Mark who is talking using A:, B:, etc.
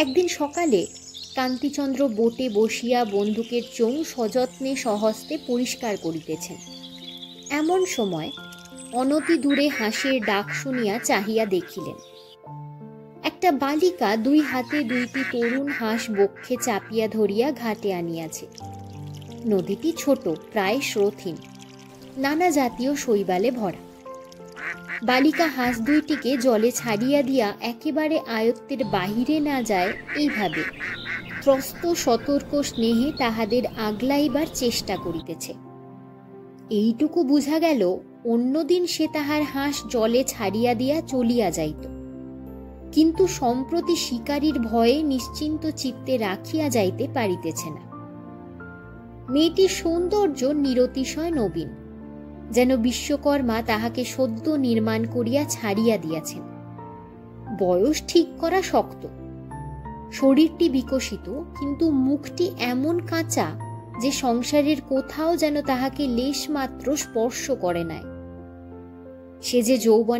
A: একদিন সকালে কান্তিচন্দ্র বোটে বসিয়া বন্দুকের চোঙ সযত্নে সহস্তে পরিষ্কার করিতেছেন। এমন সময় অনতি দূরে হাঁসের ডাক শুনিয়া চাহিয়া দেখিলেন, একটা বালিকা দুই হাতে দুইটি তরুণ হাঁস বক্ষে চাপিয়া ধরিয়া ঘাটে আনিয়াছে। নদীটি ছোট, প্রায় স্রোতহীন, নানা জাতীয় শৈবালে ভরা। বালিকা হাঁস দুইটিকে জলে ছাড়িয়া দিয়া একেবারে আয়ত্তের বাহিরে না যায় এইভাবে ত্রস্ত সতর্ক স্নেহে তাহাদের আগলাইবার চেষ্টা করিতেছে। এইটুকু বুঝা গেল, অন্যদিন সে তাহার হাঁস জলে ছাড়িয়া দিয়া চলিয়া যাইত, কিন্তু সম্প্রতি শিকারীর ভয়ে নিশ্চিন্ত চিত্তে রাখিয়া যাইতে পারিতেছে না। মেয়েটির সৌন্দর্য নিরতিশয় নবীন, যেন বিশ্বকর্মা তাহাকে সদ্য নির্মাণ করিয়া ছাড়িয়া দিয়াছেন। বয়স ঠিক করা শক্ত, শরীরটি বিকশিত, কিন্তু মুখটি এমন কাঁচা যে সংসারের কোথাও যেন তাহাকে লেশ মাত্র স্পর্শ করে নাই। সে যে যৌবনে